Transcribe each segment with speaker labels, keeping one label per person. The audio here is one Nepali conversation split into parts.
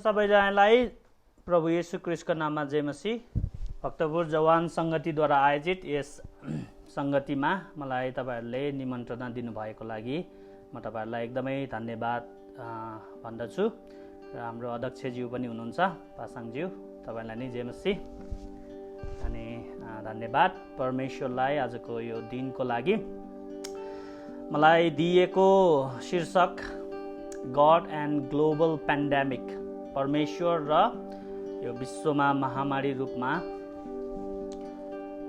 Speaker 1: सबैजनालाई प्रभु येशू क्रिस्टको नाममा जय मसीह। भक्तपुर जवान सङ्गतिद्वारा आयोजित यस सङ्गतिमा मलाई तपाईहरूले निमन्त्रणा दिनुभएको लागि म तपाईहरूलाई एकदमै धन्यवाद भन्दछु। र हाम्रो अध्यक्षज्यू पनि हुनुहुन्छ पासाङज्यू, तपाईँलाई नै जय मसीह अनि धन्यवाद परमेश्वरलाई आजको यो दिनको लागि। मलाई दिएको शीर्षक गॉड एन्ड ग्लोबल पेन्डेमिक, परमेश्वर र यो विश्वमा महामारी रूपमा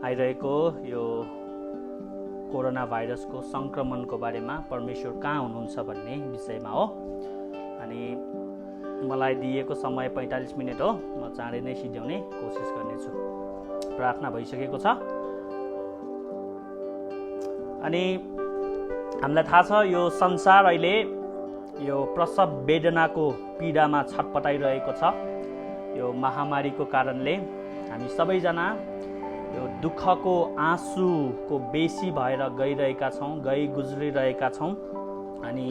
Speaker 1: आइरहेको यो कोरोना भाइरसको सङ्क्रमणको बारेमा परमेश्वर कहाँ हुनुहुन्छ भन्ने विषयमा हो। अनि मलाई दिएको समय 45 मिनट हो, म चाँडै नै सिध्याउने कोसिस गर्नेछु। प्रार्थना भइसकेको छ। अनि हामीलाई थाहा छ यो संसार अहिले यो प्रसव वेदनाको पीडामा छटपटाइरहेको छ। यो महामारीको कारणले हामी सबैजना यो दुःखको आँसुको बेसी भएर गुज्रिरहेका छौँ अनि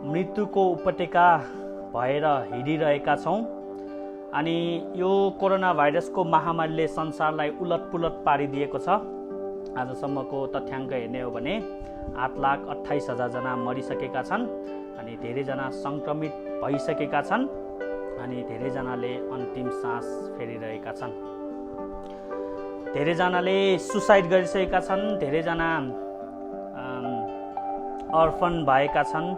Speaker 1: मृत्युको उपत्यका भएर हिँडिरहेका छौँ। अनि यो कोरोना भाइरसको महामारीले संसारलाई उलटपुलट पारिदिएको छ। आजसम्मको तथ्याङ्क हेर्ने हो भने 8,28,000 जना मरिसकेका छन् अनि धेरैजना सङ्क्रमित भइसकेका छन् अनि धेरैजनाले अन्तिम सास फेरिरहेका छन्। धेरैजनाले सुसाइड गरिसकेका छन्, धेरैजना अर्फन भएका छन्,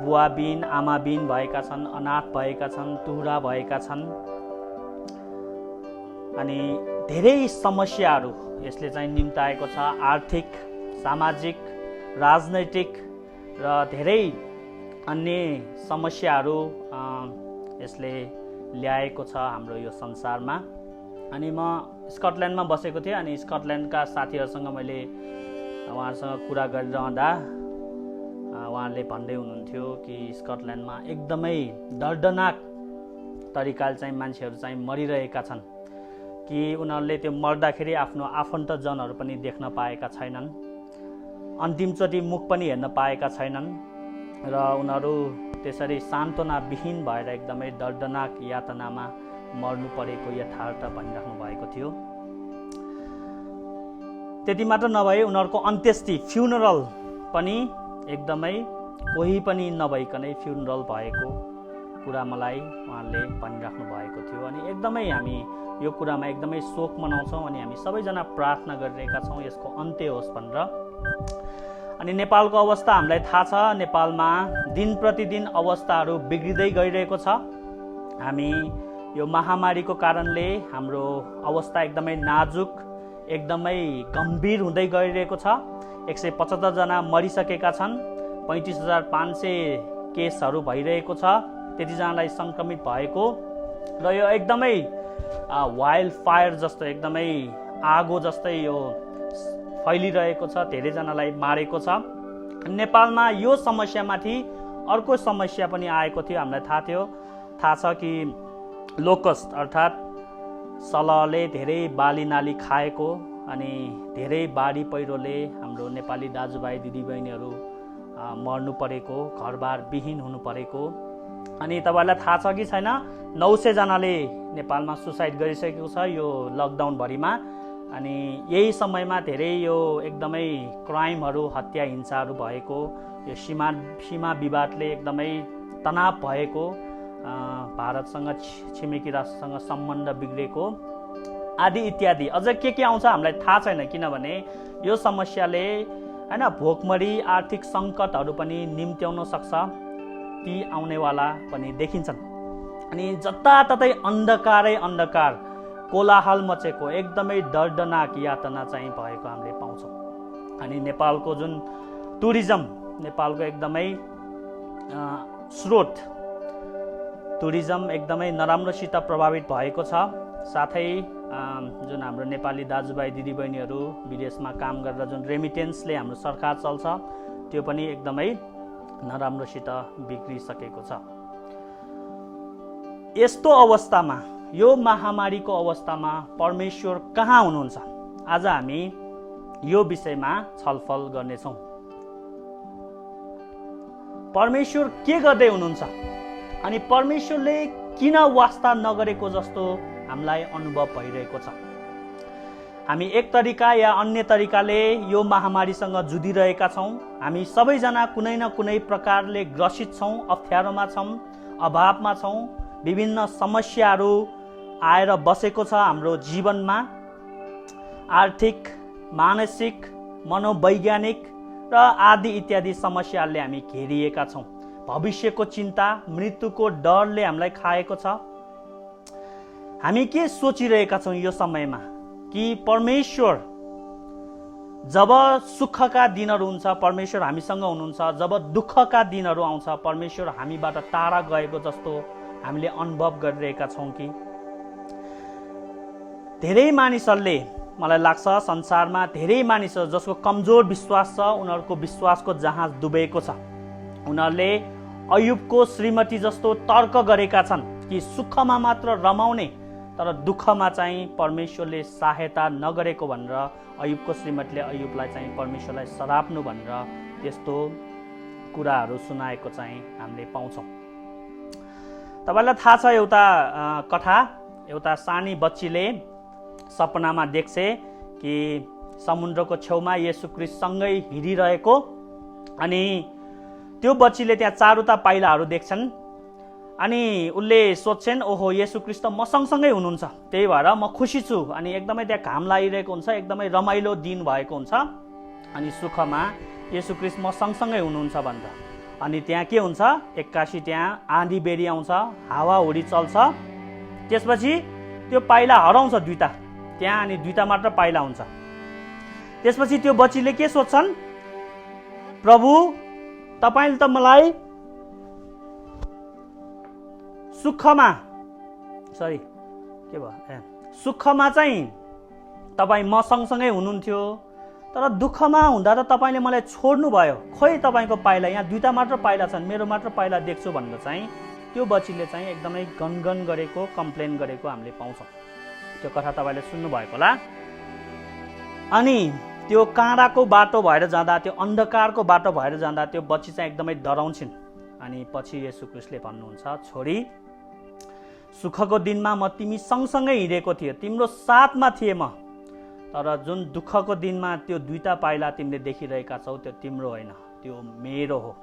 Speaker 1: बुवाबिन आमाबिन भएका छन्, अनाथ भएका छन्, तुहुरा भएका छन्। अनि धेरै समस्याहरू यसले चाहिँ निम्ताएको छ। आर्थिक, सामाजिक, राजनैतिक र धेरै अन्य समस्याहरू यसले ल्याएको छ हाम्रो यो संसारमा। अनि म स्कटल्यान्डमा बसेको थिएँ अनि स्कटल्यान्डका साथीहरूसँग मैले उहाँहरूसँग कुरा गरिरहँदा उहाँले भन्दै हुनुहुन्थ्यो कि स्कटल्यान्डमा एकदमै दर्दनाक तरिकाले चाहिँ मान्छेहरू चाहिँ मरिरहेका छन् कि उनीहरूले त्यो मर्दाखेरि आफ्नो आफन्तजनहरू पनि देख्न पाएका छैनन्, अन्तिमचोटि मुख पनि हेर्न पाएका छैनन् र उनीहरू त्यसरी सान्त्वनाविहीन भएर एकदमै दर्दनाक यातनामा मर्नु परेको यथार्थ भनिराख्नु भएको थियो। त्यति मात्र नभए उनीहरूको अन्त्येष्टि फ्युनरल पनि एकदमै कोही पनि नभइकनै फ्युनरल भएको कुरा मलाई उहाँले भनिराख्नु भएको थियो। अनि एकदमै हामी यो कुरामा एकदमै शोक मनाउँछौँ अनि हामी सबैजना प्रार्थना गरिरहेका छौँ यसको अन्त्य होस् भनेर। अनि नेपालको अवस्था हामीलाई थाहा छ। नेपालमा दिन प्रतिदिन अवस्थाहरू बिग्रिँदै गइरहेको छ। हामी यो महामारीको कारणले हाम्रो अवस्था एकदमै नाजुक, एकदमै गम्भीर हुँदै गइरहेको छ। 175 जना मरिसकेका छन्, 35,500 केसहरू भइरहेको छ, त्यतिजनालाई सङ्क्रमित भएको र यो एकदमै वाइल्ड फायर जस्तो एकदमै आगो जस्तै यो फैलिरहेको छ, धेरैजनालाई मारेको छ। नेपालमा यो समस्यामाथि अर्को समस्या पनि आएको थियो। हामीलाई थाहा छ कि लोकस्ट अर्थात् सलहले धेरै बाली नाली खाएको अनि धेरै बाढी पहिरोले हाम्रो नेपाली दाजुभाइ दिदीबहिनीहरू मर्नु परेको, घरबार विहीन हुनु परेको। अनि तपाईँलाई थाहा छ कि छैन, 900 जनाले नेपालमा सुसाइड गरिसकेको छ यो लकडाउनभरिमा। अनि यही समयमा धेरै यो एकदमै क्राइमहरू, हत्या हिंसाहरू भएको, यो सीमा विवादले एकदमै तनाव भएको, भारतसँग छिमेकी राष्ट्रसँग सम्बन्ध बिग्रेको आदि इत्यादि अझ के आउँछ हामीलाई थाहा छैन। किनभने यो समस्याले हैन भोकमरी, आर्थिक सङ्कटहरू पनि निम्त्याउन सक्छ, ती आउनेवाला पनि देखिन्छन्। अनि जताततै अन्धकारै अन्धकार, कोलाहल मचेको एकदमै दर्दनाक यातना चाहिँ भएको हामीले पाउँछौँ। अनि नेपालको जुन टुरिज्म, नेपालको एकदमै स्रोत टुरिज्म एकदमै नराम्रोसित प्रभावित भएको छ। साथै जुन हाम्रो नेपाली दाजुभाइ दिदीबहिनीहरू विदेशमा काम गरेर जुन रेमिटेन्सले हाम्रो सरकार चल्छ त्यो पनि एकदमै नराम्रोसित बिग्रिसकेको छ। यस्तो अवस्थामा, यो महामारीको अवस्थामा परमेश्वर कहाँ हुनुहुन्छ? आज हामी यो विषयमा छलफल गर्नेछौँ। परमेश्वर के गर्दै हुनुहुन्छ? अनि परमेश्वरले किन वास्ता नगरेको जस्तो हामीलाई अनुभव भइरहेको छ। हामी एक तरिका या अन्य तरिकाले यो महामारीसँग जुधिरहेका छौँ। हामी सबैजना कुनै न कुनै प्रकारले ग्रसित छौँ, अप्ठ्यारोमा छौँ, अभावमा छौँ। विभिन्न समस्याहरू आएर बसेको छ हाम्रो जीवनमा। आर्थिक, मानसिक, मनोवैज्ञानिक र आदि इत्यादि समस्याहरूले हामी घेरिएका छौँ। भविष्यको चिन्ता, मृत्युको डरले हामीलाई खाएको छ। हामी के सोचिरहेका छौँ यो समयमा कि परमेश्वर जब सुखका दिनहरू हुन्छ परमेश्वर हामीसँग हुनुहुन्छ, जब दुःखका दिनहरू आउँछ परमेश्वर हामीबाट टाढा गएको जस्तो हामीले अनुभव गरिरहेका छौँ कि? धेरै मानिसहरूले, मलाई लाग्छ संसारमा धेरै मानिसहरू जसको कमजोर विश्वास छ, उनीहरूको विश्वासको जहाज डुबेको छ। उनीहरूले अयुबको श्रीमती जस्तो तर्क गरेका छन् कि सुखमा मात्र रमाउने तर दुःखमा चाहिँ परमेश्वरले सहायता नगरेको भनेर अयुबको श्रीमतीले अयुबलाई चाहिँ परमेश्वरलाई सराप्नु भनेर त्यस्तो कुराहरू सुनाएको चाहिँ हामीले पाउँछौँ। तपाईँलाई थाहा छ एउटा कथा, एउटा सानी बच्चीले सपनामा देख्छे कि समुद्रको छेउमा येशू ख्रीष्टसँगै हिँडिरहेको, अनि त्यो बच्चीले त्यहाँ चारवटा पाइलाहरू देख्छन् अनि उसले सोध्छन् ओहो येशू ख्रीष्ट म सँगसँगै हुनुहुन्छ, त्यही भएर म खुसी छु। अनि एकदमै त्यहाँ घाम लागिरहेको हुन्छ, एकदमै रमाइलो दिन भएको हुन्छ, अनि सुखमा येशू ख्रीष्ट म सँगसँगै हुनुहुन्छ भनेर। अनि त्यहाँ के हुन्छ, एक्कासी त्यहाँ आँधी बेरी आउँछ, हावाहुरी चल्छ, त्यसपछि त्यो पाइला हराउँछ दुईटा त्यहाँ, अनि दुईटा मात्र पाइला हुन्छ। त्यसपछि त्यो बच्चीले के सोध्छन्, प्रभु तपाईँले त मलाई सुखमा सुखमा चाहिँ तपाईँ म सँगसँगै हुनुहुन्थ्यो, तर दुःखमा हुँदा त तपाईँले मलाई छोड्नु भयो, खोइ तपाईँको पाइला यहाँ दुईटा मात्र पाइला छन्, मेरो मात्र पाइला देख्छु भनेर चाहिँ त्यो बच्चीले चाहिँ एकदमै गनगन गरेको, कम्प्लेन गरेको हामीले पाउँछौँ। त्यो कथा तपाईँले सुन्नुभएको होला। अनि त्यो काँडाको बाटो भएर जाँदा, त्यो अन्धकारको बाटो भएर जाँदा त्यो बच्ची चाहिँ एकदमै डराउँछिन्। अनि पछि येशू ख्रीष्टले भन्नुहुन्छ, छोरी सुखको दिनमा म तिमी सँगसँगै हिँडेको थिएँ, तिम्रो साथमा थिएँ म, तर जुन दुःखको दिनमा त्यो दुईटा पाइला तिमीले देखिरहेका छौ त्यो तिम्रो होइन, त्यो मेरो हो।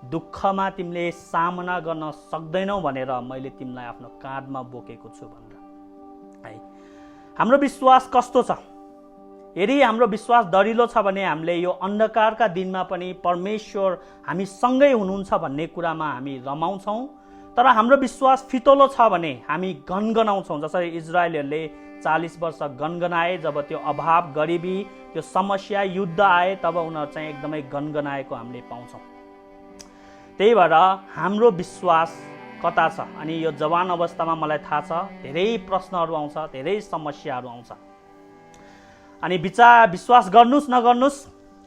Speaker 1: दुःखमा तिमीले सामना गर्न सक्दैनौ भनेर मैले तिमीलाई आफ्नो काँधमा बोकेको छु भनेर। है, हाम्रो विश्वास कस्तो छ? यदि हाम्रो विश्वास दरिलो छ भने हामीले यो अन्धकारका दिनमा पनि परमेश्वर हामी सँगै हुनुहुन्छ भन्ने कुरामा हामी रमाउँछौँ। तर हाम्रो विश्वास फितलो छ भने हामी गनगनाउँछौँ, जसरी इजरायलीहरूले 40 वर्ष गनगनाए। जब त्यो अभाव, गरिबी, त्यो समस्या, युद्ध आए तब उनीहरू चाहिँ एकदमै गनगनाएको हामीले पाउँछौँ। त्यही भएर हाम्रो विश्वास कता छ? अनि यो जवान अवस्थामा मलाई थाहा छ धेरै प्रश्नहरू आउँछ, धेरै समस्याहरू आउँछ। अनि विश्वास गर्नुस् नगर्नुस्,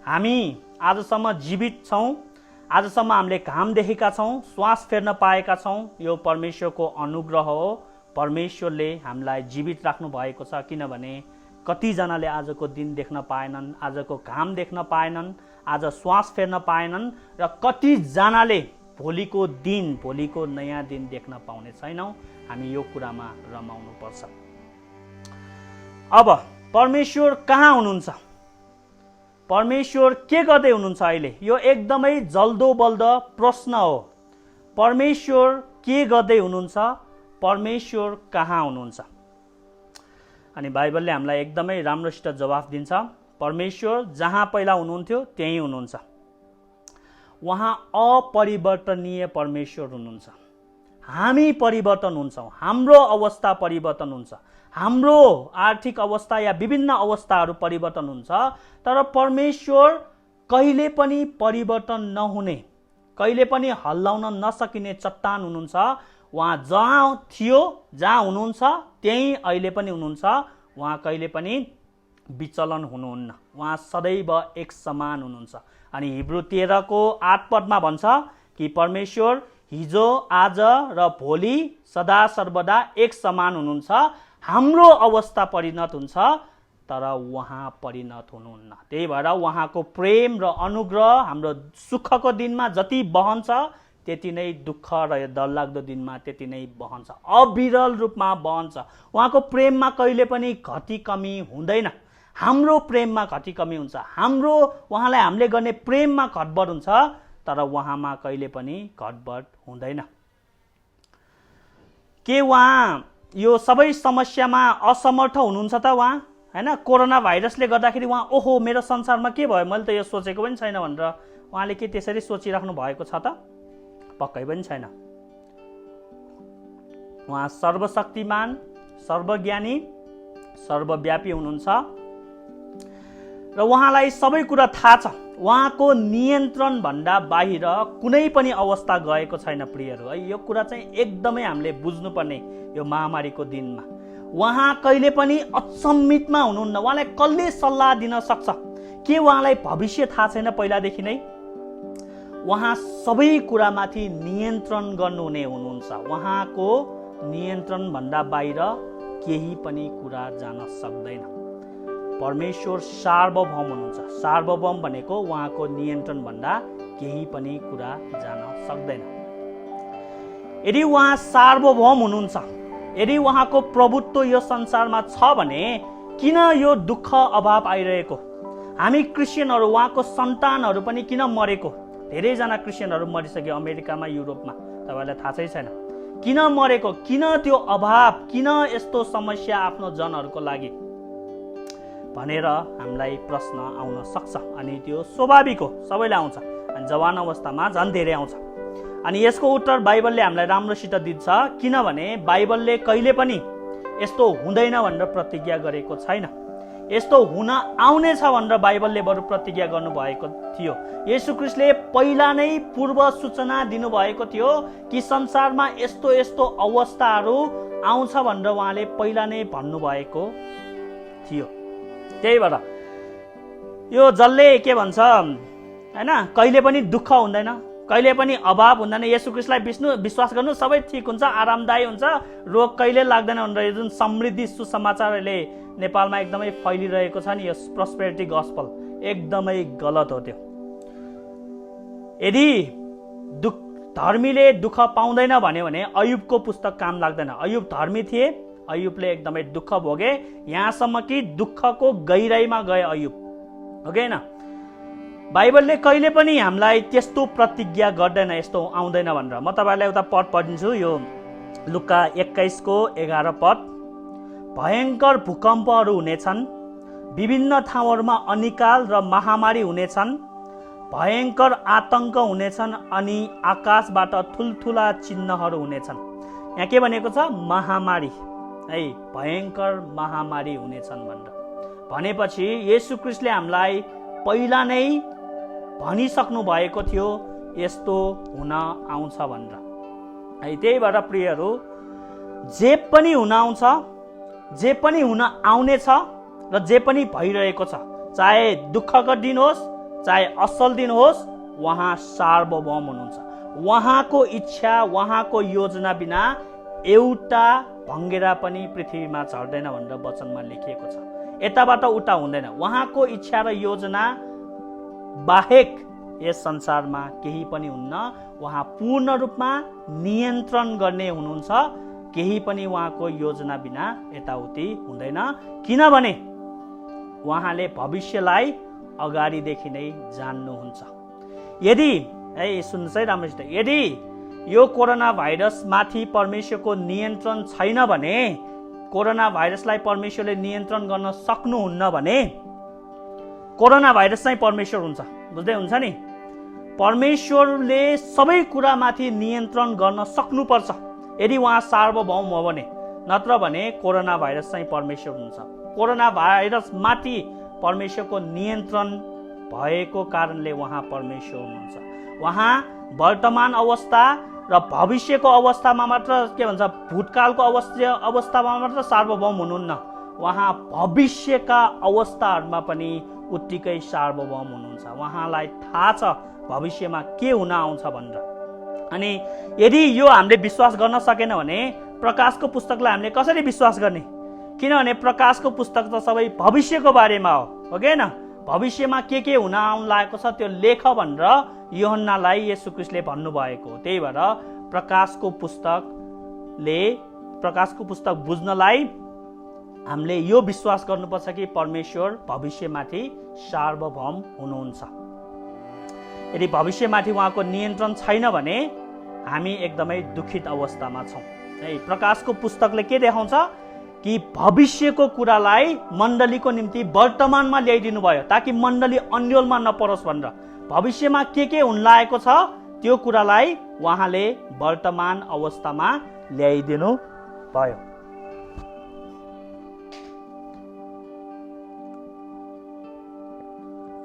Speaker 1: हामी आजसम्म जीवित छौँ, आजसम्म हामीले घाम देखेका छौँ, श्वास फेर्न पाएका छौँ, यो परमेश्वरको अनुग्रह हो। परमेश्वरले हामीलाई जीवित राख्नु भएको छ, किनभने कतिजनाले आजको दिन देख्न पाएनन्, आजको घाम देख्न पाएनन्, आज श्वास फेर्न पाएनन्, र कतिजनाले भोलिको दिन, भोलिको नयाँ दिन देख्न पाउने छैनौँ। हामी यो कुरामा रमाउनु पर्छ। अब परमेश्वर कहाँ हुनुहुन्छ? परमेश्वर के गर्दै हुनुहुन्छ अहिले? यो एकदमै जल्दो बल्दो प्रश्न हो। परमेश्वर के गर्दै हुनुहुन्छ? परमेश्वर कहाँ हुनुहुन्छ? अनि बाइबलले हामीलाई एकदमै राम्रोसित जवाफ दिन्छ। परमेश्वर जहाँ पहिला हुनुहुन्थ्यो त्यही हुनुहुन्छ। उहाँ अपरिवर्तनीय परमेश्वर हुनुहुन्छ। हामी परिवर्तन हुन्छौँ, हाम्रो अवस्था परिवर्तन हुन्छ, हाम्रो आर्थिक अवस्था या विभिन्न अवस्थाहरू परिवर्तन हुन्छ, तर परमेश्वर कहिले पनि परिवर्तन नहुने, कहिले पनि हल्लाउन नसकिने चट्टान हुनुहुन्छ। उहाँ जहाँ थियो, जहाँ हुनुहुन्छ त्यही अहिले पनि हुनुहुन्छ। उहाँ कहिले पनि विचलन हुनुहुन्न, उहाँ सदैव एक समान हुनुहुन्छ। अनि हिब्रू 13 को 8 पदमा भन्छ कि परमेश्वर हिजो, आज र भोलि सदा सर्वदा एक समान हुनुहुन्छ। हाम्रो अवस्था परिणत हुन्छ तर उहाँ परिणत हुनुहुन्न। त्यही भएर उहाँको प्रेम र अनुग्रह हाम्रो सुखको दिनमा जति बहन्छ त्यति नै दुःख र डरलाग्दो दिनमा त्यति नै बहन्छ, अविरल रूपमा बहन्छ। उहाँको प्रेममा कहिले पनि घटी कमी हुँदैन। हाम्रो प्रेममा घटी कमी हुन्छ, उहाँलाई हामीले गर्ने प्रेममा घटबड हुन्छ, तर उहाँमा कहिले पनि घटबड हुँदैन। के उहाँ यो सबै समस्यामा असमर्थ हुनुहुन्छ त उहाँ? हैन, कोरोना भाइरसले गर्दाखेरि उहाँ ओहो मेरो संसारमा के भयो, मैले त यो सोचेको पनि छैन भनेर उहाँले के त्यसरी सोचिराख्नु भएको छ त? पक्कै पनि छैन। उहाँ सर्वशक्तिमान, सर्वज्ञानी, सर्वव्यापी हुनुहुन्छ र उहाँलाई सबै कुरा थाहा छ। उहाँको नियन्त्रण भन्दा बाहिर कुनै पनि अवस्था गएको छैन प्रियहरू है। यो कुरा चाहिँ एकदमै हामीले बुझ्नुपर्ने यो महामारीको दिनमा। उहाँ कहिले पनि अचम्मितमा हुनुहुन्न। उहाँलाई कसले सल्लाह दिन सक्छ? के उहाँलाई भविष्य थाहा छैन पहिलादेखि नै? उहाँ सबै कुरामाथि नियन्त्रण गर्नुहुने हुनुहुन्छ। उहाँको नियन्त्रण भन्दा बाहिर केही पनि कुरा जान सक्दैन। परमेश्वर सार्वभौम हुनुहुन्छ। सार्वभौम भनेको उहाँको नियन्त्रण भन्दा केही पनि कुरा जान सक्दैन। यदि उहाँ सार्वभौम हुनुहुन्छ, यदि उहाँको प्रभुत्व यो संसारमा छ भने किन यो दुःख अभाव आइरहेको? हामी क्रिस्चियनहरू, उहाँको सन्तानहरू पनि किन मरेको? धेरैजना क्रिस्चियनहरू मरिसक्यो अमेरिकामा, युरोपमा, तपाईँलाई थाहा छैन किन मरेको? किन त्यो अभाव, किन यस्तो समस्या आफ्नो जनहरूको लागि भनेर हामीलाई प्रश्न आउन सक्छ। अनि त्यो स्वाभाविक हो, सबैलाई आउँछ, अनि जवान अवस्थामा झन् धेरै आउँछ। अनि यसको उत्तर बाइबलले हामीलाई राम्रोसित दिन्छ, किनभने बाइबलले कहिले पनि यस्तो हुँदैन भनेर प्रतिज्ञा गरेको छैन। यस्तो हुन आउनेछ भनेर बाइबलले बरु प्रतिज्ञा गर्नुभएको थियो। येशू ख्रीष्टले पहिला नै पूर्व सूचना दिनुभएको थियो कि संसारमा यस्तो यस्तो अवस्थाहरू आउँछ भनेर उहाँले पहिला नै भन्नुभएको थियो। त्यही भएर यो जसले के भन्छ हैन, कहिले पनि दुःख हुँदैन, कहिले पनि अभाव हुँदैन। येशू ख्रीष्टलाई विश्वास गर्नु, सबै ठिक हुन्छ, आरामदायी हुन्छ, रोग कहिले लाग्दैन भनेर यो जुन समृद्धि सुसमाचारले नेपालमा एकदमै फैलिरहेको छ नि, यो प्रोस्पेरिटी गस्पल एकदमै गलत हो। त्यो यदि धर्मीले दुःख पाउँदैन भन्यो भने अयुबको पुस्तक काम लाग्दैन। अयुब धर्मी थिए, अयुबले एकदमै दुःख भोगे, यहाँसम्म कि दुःखको गहिराइमा गए अयुब, हो कि होइन? बाइबलले कहिले पनि हामीलाई त्यस्तो प्रतिज्ञा गर्दैन यस्तो आउँदैन भनेर। म तपाईँलाई एउटा पद पढिदिन्छु, यो लुका 21:11 पद। भयङ्कर भूकम्पहरू हुनेछन्, विभिन्न ठाउँहरूमा अनिकाल र महामारी हुनेछन्, भयङ्कर आतंक हुनेछन् अनि आकाशबाट ठुल्ठुला चिन्हहरू हुनेछन्। यहाँ के भनेको छ? महामारी है, भयङ्कर महामारी हुनेछन् भनेर भनेपछि येशू ख्रीष्टले हामीलाई पहिला नै भनिसक्नु भएको थियो यस्तो हुन आउँछ भनेर है। त्यही भएर प्रियहरू, जे पनि हुन आउँछ, जे पनि हुन आउनेछ र जे पनि भइरहेको छ, चाहे दुःखको दिन होस् चाहे असल दिन होस्, उहाँ सार्वभौम हुनुहुन्छ। उहाँको इच्छा, उहाँको योजना बिना एउटा भङ्गेरा पनि पृथ्वीमा झर्दैन भनेर वचनमा लेखिएको छ। यताबाट उता हुँदैन। उहाँको इच्छा र योजना बाहेक यस संसारमा केही पनि हुन्न। उहाँ पूर्ण रूपमा नियन्त्रण गर्ने हुनुहुन्छ। केही पनि उहाँको योजना बिना यताउति हुँदैन, किनभने उहाँले भविष्यलाई अगाडिदेखि नै जान्नुहुन्छ। यदि सुन्नुहोस् है राम्रोसित, यदि यो कोरोना भाइरस माथि परमेश्वरको नियन्त्रण छैन भने, कोरोना भाइरसलाई परमेश्वरले नियन्त्रण गर्न सक्नुहुन्न भने कोरोना भाइरस चाहिँ परमेश्वर हुन्छ। बुझ्दै हुन्छ नि? परमेश्वरले सबै कुरामाथि नियन्त्रण गर्न सक्नुपर्छ यदि उहाँ सार्वभौम हो भने, नत्र भने कोरोना भाइरस चाहिँ परमेश्वर हुन्छ। कोरोना भाइरस माथि परमेश्वरको नियन्त्रण भएको कारणले उहाँ परमेश्वर हुनुहुन्छ। उहाँ वर्तमान अवस्था र भविष्यको अवस्थामा मात्र के भन्छ, भूतकालको अवस्थामा मात्र सार्वभौम हुनुहुन्न, उहाँ भविष्यका अवस्थाहरूमा पनि उत्तिकै सार्वभौम हुनुहुन्छ। उहाँलाई थाहा छ भविष्यमा के हुन आउँछ भनेर। अनि यदि यो हामीले विश्वास गर्न सकेन भने प्रकाशको पुस्तकलाई हामीले कसरी विश्वास गर्ने? किनभने प्रकाशको पुस्तक त सबै भविष्यको बारेमा हो कि होइन? भविष्यमा के हुन आउन लागेको छ त्यो लेख भनेर यूहन्नालाई येशू ख्रीष्टले भन्नुभएको। त्यही भएर प्रकाशको पुस्तक बुझ्नलाई हामीले यो विश्वास गर्नुपर्छ कि परमेश्वर भविष्यमाथि सार्वभौम हुनुहुन्छ। यदि भविष्यमाथि उहाँको नियन्त्रण छैन भने हामी एकदमै दुखित अवस्थामा छौँ। है, प्रकाशको पुस्तकले के देखाउँछ कि भविष्यको कुरालाई मण्डलीको निम्ति वर्तमानमा ल्याइदिनु भयो ताकि मण्डली अन्योलमा नपरोस् भनेर। भविष्यमा के हुन लागेको छ त्यो कुरालाई उहाँले वर्तमान अवस्थामा ल्याइदिनु भयो।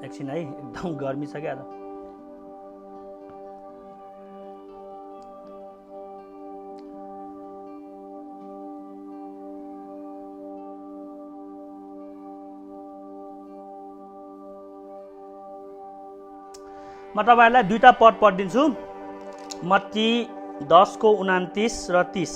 Speaker 1: एकछिन है, एकदम गर्मी छ क्या। म तपाईहरुलाई दुईटा पद पढिदिन्छु, मत्ती 10:29 र 30।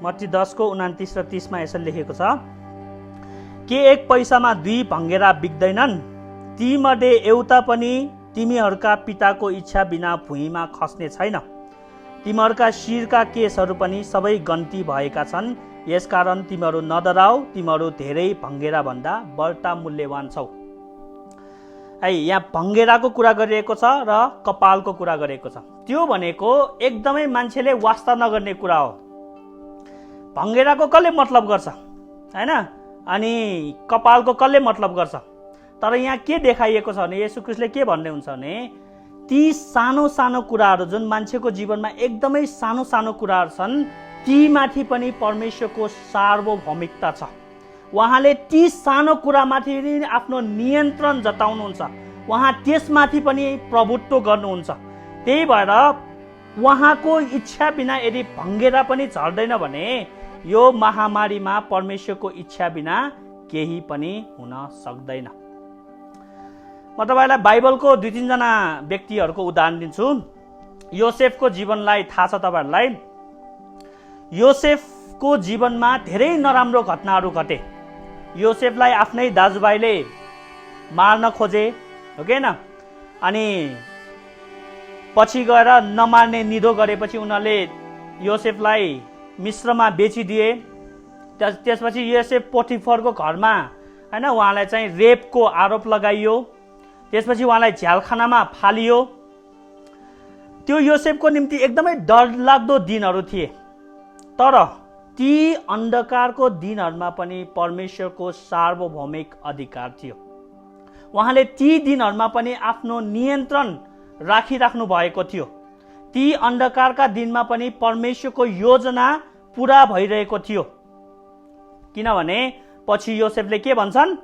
Speaker 1: मत्ती 10:29 र 30 मा यसरी लेखेको छ, के एक पैसामा 2 भङ्गेरा बिग्दैनन्? तीमध्ये एउटा पनि तिमीहरूका पिताको इच्छा बिना भुइँमा खस्ने छैन। तिमीहरूका शिरका केसहरू पनि सबै गन्ती भएका छन्, यसकारण तिमीहरू नडराऊ, तिमीहरू धेरै भङ्गेरा भन्दा बढ्ता मूल्यवान छौ। है, यहाँ भङ्गेराको कुरा गरिएको छ र कपालको कुरा गरिएको छ। त्यो भनेको एकदमै मान्छेले वास्ता नगर्ने कुरा हो। भङ्गेराको कसले मतलब गर्छ हैन, अनि कपालको कसले मतलब गर्छ? तर यहाँ के देखाइएको छ भने येशू ख्रीष्टले के भन्ने हुन्छ भने ती सानो सानो कुराहरू जुन मान्छेको जीवनमा एकदमै सानो सानो कुराहरू छन् ती माथि पनि परमेश्वरको सार्वभौमिकता छ। उहाँले ती सानो कुरामाथि आफ्नो नियन्त्रण जताउनुहुन्छ, उहाँ त्यसमाथि पनि प्रभुत्व गर्नुहुन्छ। त्यही भएर उहाँको इच्छा बिना यदि भङ्गेरा पनि झर्दैन भने यो महामारीमा परमेश्वरको इच्छा बिना केही पनि हुन सक्दैन। म तपाईलाई बाइबलको 2-3 जना व्यक्तिहरूको उदाहरण दिन्छु। योसेफको जीवनलाई थाहा छ तपाईहरुलाई। योसेफको जीवनमा धेरै नराम्रो घटनाहरू घटे। योसेफलाई आफ्नै दाजुभाइले मार्न खोजे, हो कि हैन? अनि पछि गएर नमार्ने निधो गरेपछि उनीहरूले योसेफलाई मिस्रमा बेचिदिए। त्यसपछि योसेफ पोटिफरको घरमा हैन उहाँलाई चाहिँ रेपको आरोप लगाइयो। त्यसपछि उहाँलाई झ्यालखानामा फालियो। त्यो योसेफको निम्ति एकदमै डरलाग्दो दिनहरू थिए। तर ती अन्धकारको दिनहरूमा पनि परमेश्वरको सार्वभौमिक अधिकार थियो। उहाँले ती दिनहरूमा पनि आफ्नो नियन्त्रण राखिराख्नु भएको थियो। ती अन्धकारका दिनमा पनि परमेश्वरको योजना पूरा भइरहेको थियो। किनभने पछि योसेफले के भन्छन्?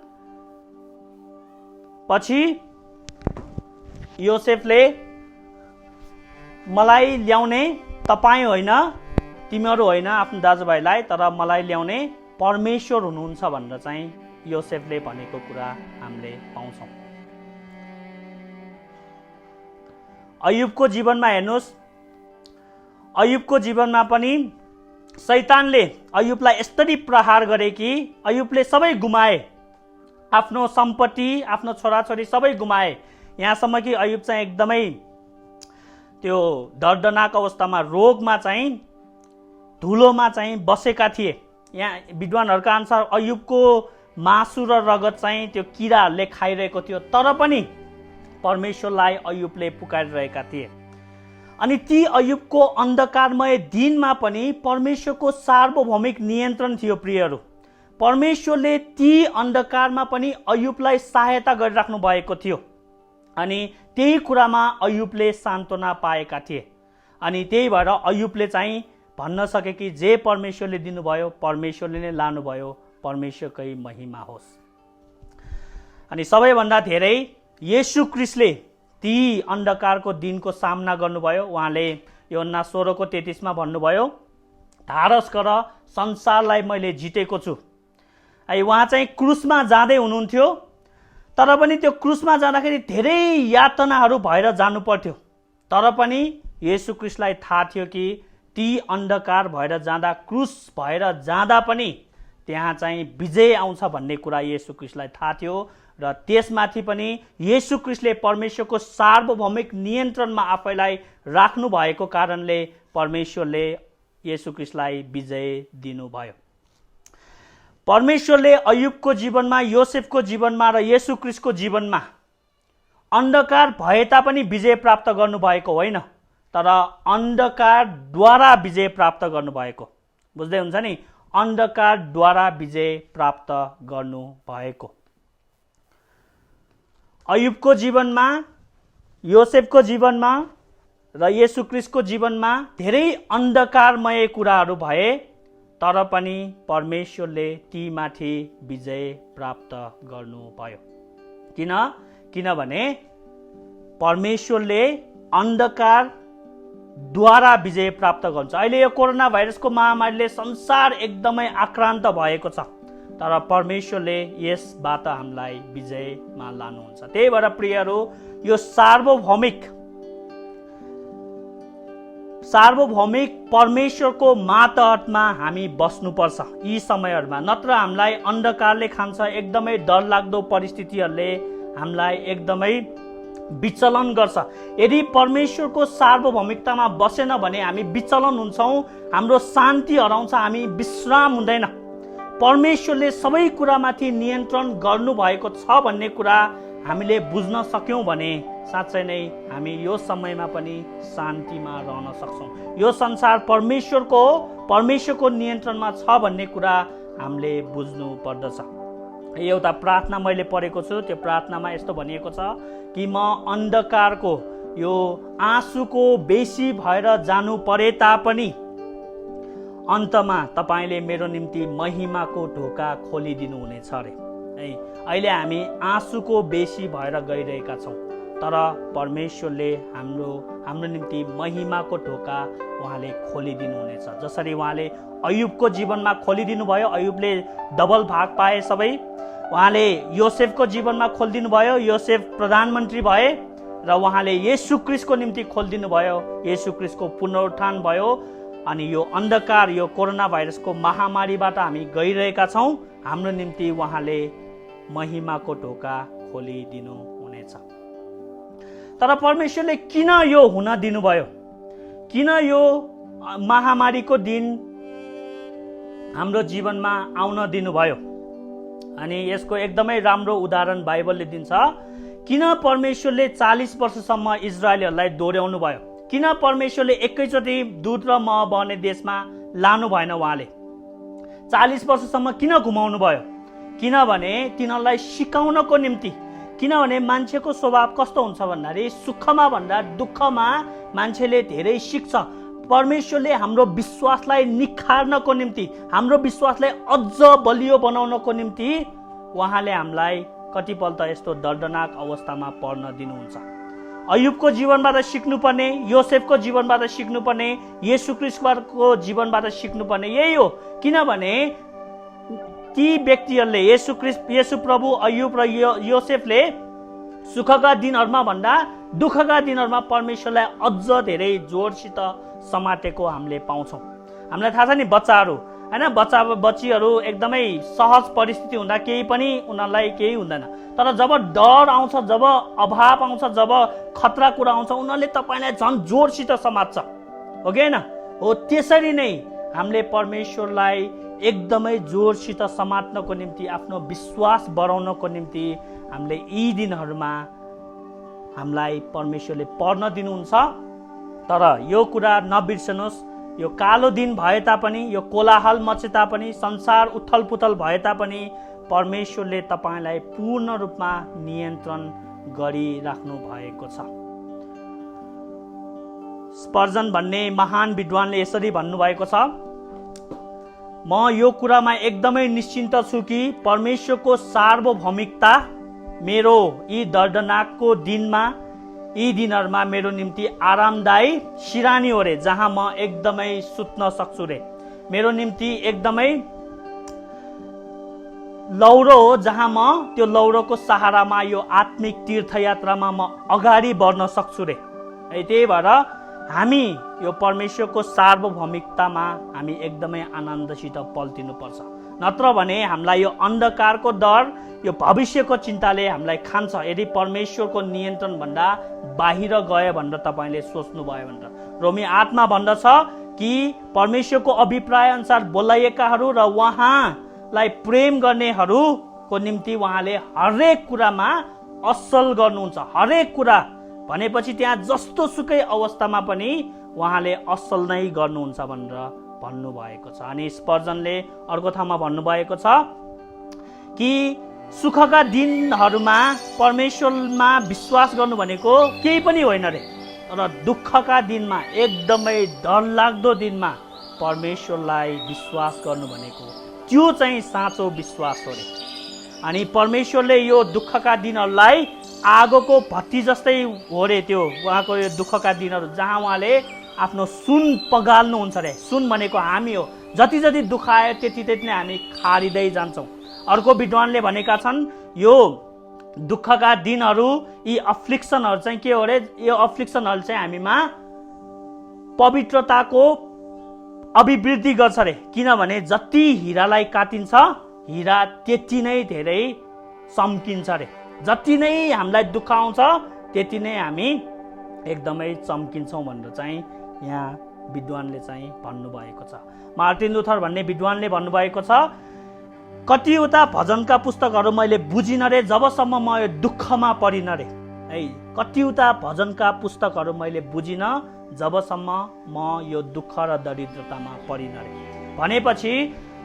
Speaker 1: पछि योसेफले मलाई ल्याउने तपाईँ होइन, तिमीहरू होइन आफ्नो दाजुभाइलाई, तर मलाई ल्याउने परमेश्वर हुनुहुन्छ भनेर चाहिँ योसेफले भनेको कुरा हामीले पाउँछौँ। अयुबको जीवनमा हेर्नुहोस्, अयुबको जीवनमा पनि शैतानले अयुबलाई यसरी प्रहार गरे कि अयुबले सबै गुमाए, आफ्नो सम्पत्ति, आफ्नो छोराछोरी सबै गुमाए। यहाँसम्म कि अयुब चाहिँ एकदमै त्यो दर्दनाक अवस्थामा रोगमा चाहिँ धुलोमा चाहिँ बसेका थिए। यहाँ विद्वानहरूका अनुसार अयुबको मासु र रगत चाहिँ त्यो किराहरूले खाइरहेको थियो, तर पनि परमेश्वरलाई अयुबले पुकारिरहेका थिए। अनि ती अयुबको अन्धकारमय दिनमा पनि परमेश्वरको सार्वभौमिक नियन्त्रण थियो। प्रियहरू, परमेश्वरले ती अन्धकारमा पनि अयुबलाई सहायता गरिराख्नु भएको थियो। अनि त्यही कुरामा अयुबले सान्त्वना पाएका थिए। अनि त्यही भएर अयुबले चाहिँ भन्न सके कि जे परमेश्वरले दिनुभयो परमेश्वरले नै लानुभयो, परमेश्वरकै महिमा होस्। अनि सबैभन्दा धेरै येशू ख्रीष्टले ती अन्धकारको दिनको सामना गर्नुभयो। उहाँले यूहन्ना 16:33 मा भन्नुभयो, धारस गर, संसारलाई मैले जितेको छु। उहाँ चाहिँ क्रुसमा जाँदै हुनुहुन्थ्यो, तर पनि त्यो क्रुसमा जाँदाखेरि धेरै यातनाहरू भएर जानु पर्थ्यो। तर पनि येशू ख्रीष्टलाई थाहा थियो कि ती अन्धकार भएर जाँदा, क्रुस भएर जाँदा पनि त्यहाँ चाहिँ विजय आउँछ भन्ने कुरा येशू ख्रीष्टलाई थाहा थियो र त्यसमाथि पनि येशू ख्रीष्टले परमेश्वरको सार्वभौमिक नियन्त्रणमा आफैलाई राख्नु भएको कारणले परमेश्वरले येशू ख्रीष्टलाई विजय दिनुभयो। परमेश्वरले अयुबको जीवनमा, योसेफको जीवनमा र येशू ख्रीष्टको जीवनमा अन्धकार भए तापनि विजय प्राप्त गर्नुभएको होइन, तर अन्धकारद्वारा विजय प्राप्त गर्नुभएको। बुझ्दै हुन्छ नि, अन्धकारद्वारा विजय प्राप्त गर्नुभएको। अयुबको जीवनमा, योसेफको जीवनमा र येशू ख्रीष्टको जीवनमा धेरै अन्धकारमय कुराहरू भए, तर पनि परमेश्वरले तीमाथि विजय प्राप्त गर्नुभयो। किनभने परमेश्वरले अन्धकारद्वारा विजय प्राप्त गर्छ। अहिले यो कोरोना भाइरसको महामारीले संसार एकदमै आक्रान्त भएको छ, तर परमेश्वरले यसबाट हामीलाई विजयमा लानुहुन्छ। त्यही भएर प्रियहरू, यो सार्वभौमिक परमेश्वरको मातहतमा हामी बस्नुपर्छ यी समयहरूमा, नत्र हामीलाई अन्धकारले खान्छ। एकदमै डरलाग्दो परिस्थितिहरूले हामीलाई एकदमै विचलन गर्छ। यदि परमेश्वरको सार्वभौमिकतामा बसेन भने हामी विचलन हुन्छौँ, हाम्रो शान्ति हराउँछ, हामी विश्राम हुँदैन। परमेश्वरले सबै कुरामाथि नियन्त्रण गर्नुभएको छ भन्ने कुरा हामीले बुझ्न सक्यौँ भने साँच्चै नै हामी यो समयमा पनि शान्तिमा रहन सक्छौँ। यो संसार परमेश्वरको नियन्त्रणमा छ भन्ने कुरा हामीले बुझ्नु पर्दछ। एउटा प्रार्थना मैले पढेको छु, त्यो प्रार्थनामा यस्तो भनिएको छ कि म अन्धकारको यो आँसुको बेसी भएर जानु परे तापनि अन्तमा तपाईले मेरो निम्ति महिमाको ढोका खोलिदिनु हुनेछ अरे। है, अहिले हामी आँसुको बेसी भएर गइरहेका छौँ, तर परमेश्वरले हाम्रो निम्ति महिमाको ढोका उहाँले खोलिदिनु हुनेछ। जसरी उहाँले अयुबको जीवनमा खोलिदिनु भयो, अयुबले डबल भाग पाए सबै। उहाँले योसेफको जीवनमा खोलिदिनु भयो, योसेफ प्रधानमन्त्री भए, र उहाँले येशू ख्रीष्टको निम्ति खोलिदिनु भयो, येशू ख्रीष्टको पुनरुत्थान भयो। अनि यो अन्धकार, यो कोरोना भाइरसको महामारीबाट हामी गइरहेका छौँ, हाम्रो निम्ति उहाँले महिमाको ढोका खोलिदिनु हुनेछ। तर परमेश्वरले किन यो हुन दिनुभयो? किन यो महामारीको दिन हाम्रो जीवनमा आउन दिनुभयो? अनि यसको एकदमै राम्रो उदाहरण बाइबलले दिन्छ। किन परमेश्वरले 40 वर्षसम्म इजरायलीहरूलाई दोहोऱ्याउनु भयो? किन परमेश्वरले एकैचोटि दुध र मह बहने देशमा लानु भएन? उहाँले 40 वर्षसम्म किन घुमाउनु भयो? किनभने तिनीहरूलाई सिकाउनको निम्ति। किनभने मान्छेको स्वभाव कस्तो हुन्छ भन्दाखेरि सुखमा भन्दा दुःखमा मान्छेले धेरै सिक्छ। परमेश्वरले हाम्रो विश्वासलाई निखार्नको निम्ति, हाम्रो विश्वासलाई अझ बलियो बनाउनको निम्ति उहाँले हामीलाई कतिपल्ट त यस्तो दर्दनाक अवस्थामा पर्न दिनुहुन्छ। अयुबको जीवनबाट सिक्नुपर्ने, योसेफको जीवनबाट सिक्नुपर्ने, येशू ख्रीष्टको जीवनबाट सिक्नुपर्ने यही हो। किनभने ती व्यक्तिहरूले, येशू प्रभु, अयुब र योसेफले सुखका दिनहरूमा भन्दा दुःखका दिनहरूमा परमेश्वरलाई अझ धेरै जोडसित समातेको हामीले पाउँछौँ। हामीलाई थाहा छ नि, बच्चाहरू होइन, बच्चीहरू एकदमै सहज परिस्थिति हुँदा केही पनि उनीहरूलाई केही हुँदैन, तर जब डर आउँछ, जब अभाव आउँछ, जब खतरा कुरा आउँछ, उनीहरूले तपाईँलाई झन् जोडसित समात्छ, हो कि होइन? हो, त्यसरी नै हामीले परमेश्वरलाई एकदमै जोडसित समात्नको निम्ति, आफ्नो विश्वास बढाउनको निम्ति हामीले यी दिनहरूमा हामीलाई परमेश्वरले पढ्न दिनुहुन्छ। तर यो कुरा नबिर्सनुहोस्, यो कालो दिन भए तापनि, यो कोलाहल मचे तापनि, संसार उथलपुथल भए तापनि परमेश्वरले तपाईँलाई पूर्ण रूपमा नियन्त्रण गरिराख्नु भएको छ। स्पर्जन भन्ने महान विद्वानले यसरी भन्नुभएको छ, म यो कुरामा एकदमै निश्चिन्त छु कि परमेश्वरको सार्वभौमिकता मेरो यी दर्दनाकको दिनमा, यी दिनहरूमा मेरो निम्ति आरामदायी सिरानी हो रे, जहाँ म एकदमै सुत्न सक्छु रे। मेरो निम्ति एकदमै लौरो हो, जहाँ म त्यो लौरोको सहारामा यो आत्मिक तीर्थयात्रामा म अगाडि बढ्न सक्छु रे। त्यही भएर हामी यो परमेश्वरको सार्वभौमिकतामा हामी एकदमै आनन्दसित पल्टिनुपर्छ। नत्र भने हामीलाई यो अन्धकारको डर, यो भविष्यको चिन्ताले हामीलाई खान्छ। यदि परमेश्वरको नियन्त्रणभन्दा बाहिर गयो भनेर तपाईँले सोच्नुभयो भनेर रोमी 8 भन्दछ कि परमेश्वरको अभिप्राय अनुसार बोलाइएकाहरू र उहाँलाई प्रेम गर्नेहरूको निम्ति उहाँले हरेक कुरामा असल गर्नुहुन्छ। हरेक कुरा भनेपछि त्यहाँ जस्तो सुकै अवस्थामा पनि उहाँले असल नै गर्नुहुन्छ भनेर भन्नुभएको छ। अनि स्पर्जनले अर्को ठाउँमा भन्नुभएको छ कि सुखका दिनहरूमा परमेश्वरमा विश्वास गर्नु भनेको केही पनि होइन रे, तर दुःखका दिनमा, एकदमै डरलाग्दो दिनमा परमेश्वरलाई विश्वास गर्नु भनेको त्यो चाहिँ साँचो विश्वास हो रे। अनि परमेश्वरले यो दुःखका दिनहरूलाई आगोको भट्टी जस्तै हो रे त्यो उहाँको यो दुःखका दिनहरू, जहाँ उहाँले आफ्नो सुन पगाल्नुहुन्छ रे। सुन भनेको हामी हो। जति जति दुःख आयो त्यति त्यति नै हामी खारिँदै जान्छौँ। अर्को विद्वानले भनेका छन् यो दुःखका दिनहरू, यी अफ्लिक्सनहरू चाहिँ के हो रे, यो अफ्लिक्सनहरू चाहिँ हामीमा पवित्रताको अभिवृद्धि गर्छ रे। किनभने जति हिरालाई काटिन्छ हिरा त्यति नै धेरै चम्किन्छ रे। जति नै हामीलाई दुःख आउँछ त्यति नै हामी एकदमै चम्किन्छौँ भनेर चाहिँ यहाँ विद्वानले चाहिँ भन्नुभएको छ। मार्टिन लुथर भन्ने विद्वानले भन्नुभएको छ, कतिवटा भजनका पुस्तकहरू मैले बुझिन रे जबसम्म म यो दुःखमा परिन रे। है, कतिवटा भजनका पुस्तकहरू मैले बुझिन जबसम्म म यो दुःख र दरिद्रतामा परिन रे। भनेपछि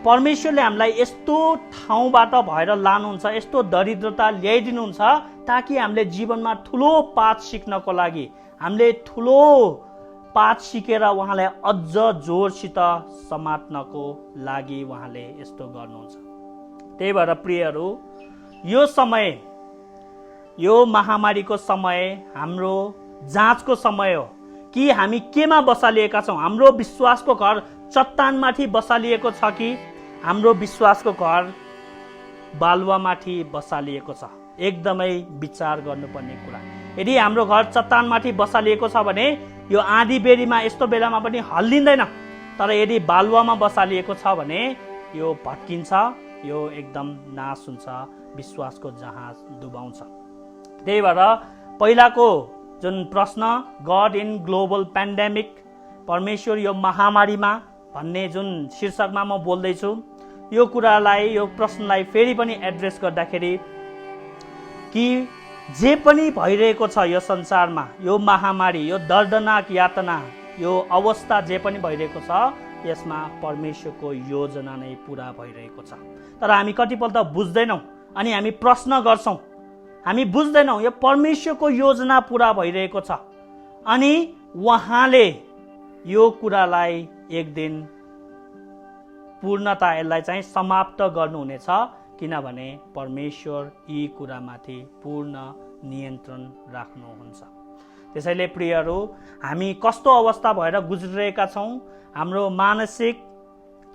Speaker 1: परमेश्वरले हामीलाई यस्तो ठाउँबाट भएर लानुहुन्छ, यस्तो दरिद्रता ल्याइदिनुहुन्छ ताकि हामीले जीवनमा ठुलो पाठ सिक्नको लागि, हामीले ठुलो पाठ सिकेर उहाँलाई अझ जोरसित समात्नको लागि उहाँले यस्तो गर्नुहुन्छ। त्यही भएर प्रियहरू, यो समय, यो महामारीको समय हाम्रो जाँचको समय हो कि हामी केमा बसालिएका छौँ। हाम्रो विश्वासको घर चट्टानमाथि बसालिएको छ कि हाम्रो विश्वासको घर बालुवामाथि बसालिएको छ। एकदमै विचार गर्नुपर्ने कुरा। यदि हाम्रो घर चट्टानमाथि बसालिएको छ भने यो आँधी बेरीमा यस्तो बेलामा पनि हल्लिँदैन, तर यदि बालुवामा बसालिएको छ भने यो भत्किन्छ, यो एकदम नाश हुन्छ, विश्वासको जहाज डुबाउँछ। त्यही भएर पहिलाको जुन प्रश्न, गड इन ग्लोबल पेन्डेमिक, परमेश्वर यो महामारीमा भन्ने जुन शीर्षकमा म बोल्दैछु, यो कुरालाई, यो प्रश्नलाई फेरि पनि एड्रेस गर्दाखेरि कि जे पनि भइरहेको छ यो संसारमा, यो महामारी, यो दर्दनाक यातना, यो अवस्था जे पनि भइरहेको छ, यसमा परमेश्वरको योजना नै पुरा भइरहेको छ। तर हामी कतिपल्ट बुझ्दैनौँ अनि हामी प्रश्न गर्छौँ। हामी बुझ्दैनौँ यो परमेश्वरको योजना पुरा भइरहेको छ अनि उहाँले यो कुरालाई एक दिन पूर्णता, यसलाई चाहिँ समाप्त गर्नुहुनेछ। किनभने परमेश्वर यी कुरामाथि पूर्ण नियन्त्रण राख्नुहुन्छ। त्यसैले प्रियहरू, हामी कस्तो अवस्था भएर गुज्रिरहेका छौँ, हाम्रो मानसिक,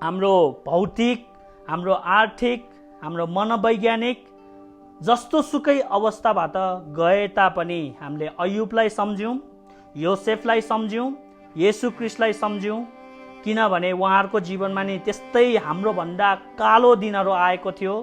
Speaker 1: हाम्रो भौतिक, हाम्रो आर्थिक, हाम्रो मनोवैज्ञानिक जस्तो सुकै अवस्थाबाट गए तापनि हामीले अयुबलाई सम्झ्यौँ, योसेफलाई सम्झ्यौँ, येशू ख्रीष्टलाई सम्झ्यौँ। किनभने उहाँहरूको जीवनमा नि त्यस्तै हाम्रो भन्दा कालो दिनहरू आएको थियो।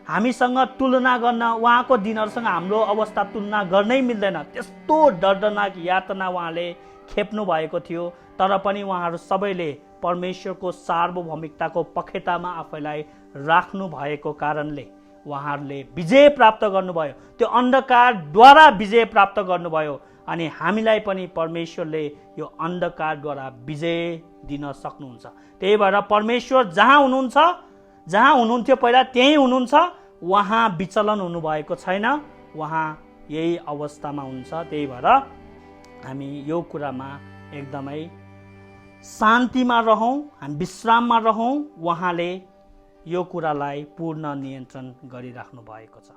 Speaker 1: हामीसँग तुलना गर्न, उहाँको दिनहरूसँग हाम्रो अवस्था तुलना गर्नै मिल्दैन। त्यस्तो दर्दनाक यातना उहाँले खेप्नु भएको थियो। तर पनि उहाँहरू सबैले परमेश्वरको सार्वभौमिकताको पखेटामा आफैलाई राख्नु भएको कारणले उहाँहरूले विजय प्राप्त गर्नुभयो। त्यो अन्धकारद्वारा विजय प्राप्त गर्नुभयो अनि हामीलाई पनि परमेश्वरले यो अन्धकारद्वारा विजय दिन सक्नुहुन्छ। त्यही भएर परमेश्वर जहाँ हुनुहुन्छ, जहाँ हुनुहुन्थ्यो पहिला त्यही हुनुहुन्छ। उहाँ विचलन हुनुभएको छैन, उहाँ यही अवस्थामा हुन्छ। त्यही भएर हामी यो कुरामा एकदमै शान्तिमा रहौँ, हामी विश्राममा रहौँ। उहाँले यो कुरालाई पूर्ण नियन्त्रण गरिराख्नु भएको छ।